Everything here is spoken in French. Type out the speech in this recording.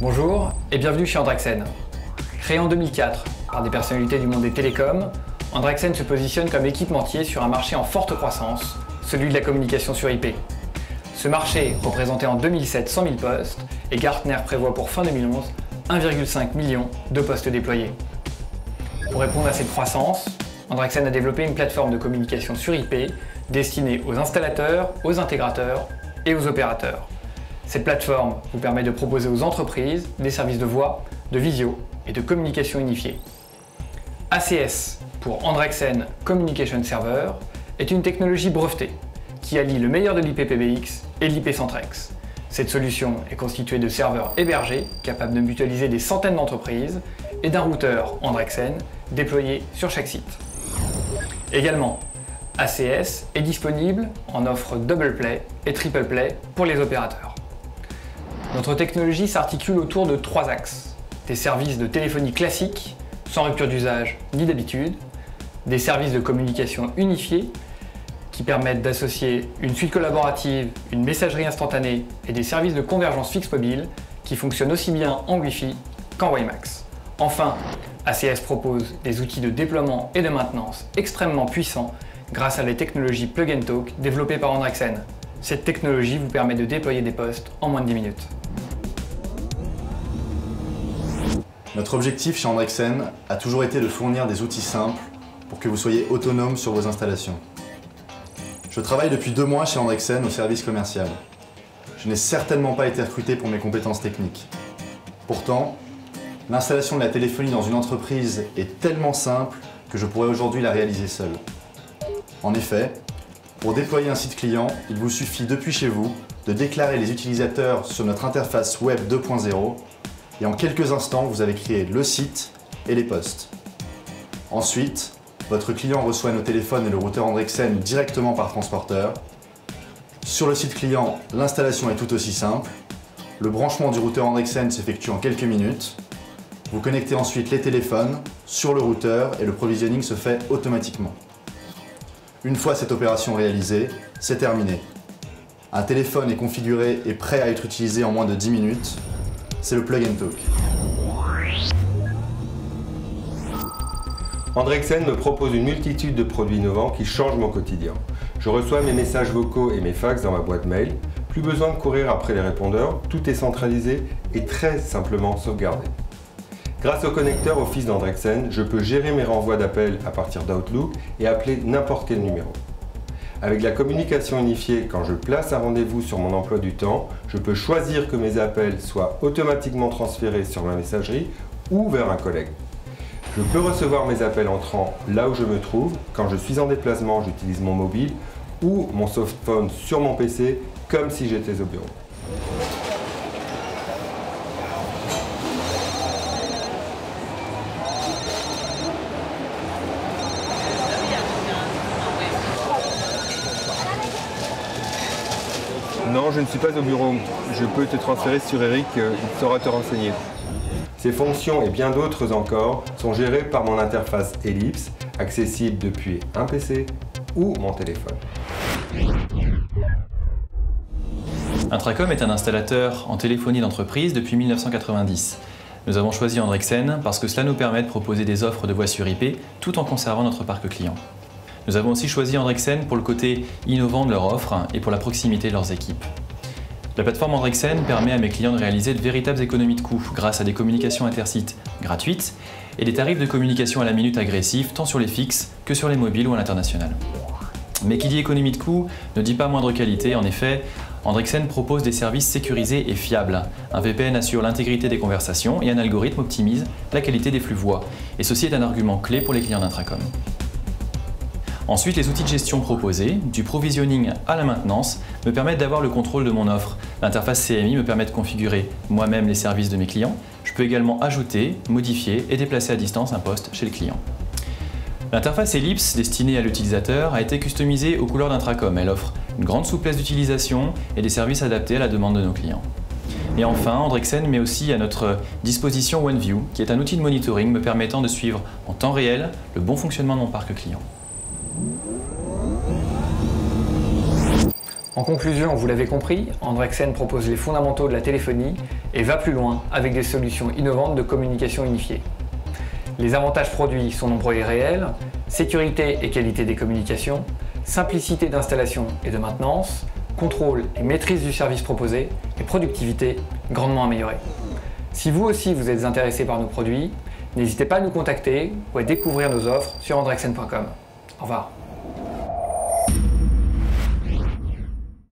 Bonjour et bienvenue chez Andrexen. Créé en 2004 par des personnalités du monde des télécoms, Andrexen se positionne comme équipementier sur un marché en forte croissance, celui de la communication sur IP. Ce marché représentait en 2007 100 000 postes et Gartner prévoit pour fin 2011 1,5 million de postes déployés. Pour répondre à cette croissance, Andrexen a développé une plateforme de communication sur IP destinée aux installateurs, aux intégrateurs et aux opérateurs. Cette plateforme vous permet de proposer aux entreprises des services de voix, de visio et de communication unifiée. ACS, pour Andrexen Communication Server, est une technologie brevetée qui allie le meilleur de l'IPPBX et de l'IP-Centrex. Cette solution est constituée de serveurs hébergés capables de mutualiser des centaines d'entreprises et d'un routeur Andrexen déployé sur chaque site. Également, ACS est disponible en offre Double Play et Triple Play pour les opérateurs. Notre technologie s'articule autour de 3 axes. Des services de téléphonie classique, sans rupture d'usage ni d'habitude, des services de communication unifiés qui permettent d'associer une suite collaborative, une messagerie instantanée et des services de convergence fixe mobile qui fonctionnent aussi bien en Wi-Fi qu'en WiMAX. Enfin, ACS propose des outils de déploiement et de maintenance extrêmement puissants grâce à les technologies Plug and Talk développées par Andrexen. Cette technologie vous permet de déployer des postes en moins de 10 minutes. Notre objectif chez Andrexen a toujours été de fournir des outils simples pour que vous soyez autonome sur vos installations. Je travaille depuis 2 mois chez Andrexen au service commercial. Je n'ai certainement pas été recruté pour mes compétences techniques. Pourtant, l'installation de la téléphonie dans une entreprise est tellement simple que je pourrais aujourd'hui la réaliser seul. En effet, pour déployer un site client, il vous suffit depuis chez vous de déclarer les utilisateurs sur notre interface web 2.0 et en quelques instants, vous avez créé le site et les postes. Ensuite, votre client reçoit nos téléphones et le routeur Andrexen directement par transporteur. Sur le site client, l'installation est tout aussi simple. Le branchement du routeur Andrexen s'effectue en quelques minutes. Vous connectez ensuite les téléphones sur le routeur et le provisioning se fait automatiquement. Une fois cette opération réalisée, c'est terminé. Un téléphone est configuré et prêt à être utilisé en moins de 10 minutes. C'est le Plug and Talk. Andrexen me propose une multitude de produits innovants qui changent mon quotidien. Je reçois mes messages vocaux et mes fax dans ma boîte mail. Plus besoin de courir après les répondeurs, tout est centralisé et très simplement sauvegardé. Grâce au connecteur Office d'Andrexen, je peux gérer mes renvois d'appels à partir d'Outlook et appeler n'importe quel numéro. Avec la communication unifiée, quand je place un rendez-vous sur mon emploi du temps, je peux choisir que mes appels soient automatiquement transférés sur ma messagerie ou vers un collègue. Je peux recevoir mes appels entrants là où je me trouve. Quand je suis en déplacement, j'utilise mon mobile ou mon softphone sur mon PC comme si j'étais au bureau. Non, je ne suis pas au bureau. Je peux te transférer sur Eric, il saura te renseigner. Ces fonctions et bien d'autres encore sont gérées par mon interface Ellipse, accessible depuis un PC ou mon téléphone. Intracom est un installateur en téléphonie d'entreprise depuis 1990. Nous avons choisi Andrexen parce que cela nous permet de proposer des offres de voix sur IP tout en conservant notre parc client. Nous avons aussi choisi Andrexen pour le côté innovant de leur offre et pour la proximité de leurs équipes. La plateforme Andrexen permet à mes clients de réaliser de véritables économies de coûts grâce à des communications intersites gratuites et des tarifs de communication à la minute agressifs tant sur les fixes que sur les mobiles ou à l'international. Mais qui dit économie de coûts ne dit pas moindre qualité. En effet, Andrexen propose des services sécurisés et fiables. Un VPN assure l'intégrité des conversations et un algorithme optimise la qualité des flux voix. Et ceci est un argument clé pour les clients d'Intracom. Ensuite, les outils de gestion proposés, du provisioning à la maintenance, me permettent d'avoir le contrôle de mon offre. L'interface CMI me permet de configurer moi-même les services de mes clients. Je peux également ajouter, modifier et déplacer à distance un poste chez le client. L'interface Ellipse, destinée à l'utilisateur, a été customisée aux couleurs d'Intracom. Elle offre une grande souplesse d'utilisation et des services adaptés à la demande de nos clients. Et enfin, Andrexen met aussi à notre disposition OneView, qui est un outil de monitoring me permettant de suivre en temps réel le bon fonctionnement de mon parc client. En conclusion, vous l'avez compris, Andrexen propose les fondamentaux de la téléphonie et va plus loin avec des solutions innovantes de communication unifiée. Les avantages produits sont nombreux et réels: sécurité et qualité des communications, simplicité d'installation et de maintenance, contrôle et maîtrise du service proposé et productivité grandement améliorée. Si vous aussi vous êtes intéressé par nos produits, n'hésitez pas à nous contacter ou à découvrir nos offres sur andrexen.com. Au revoir.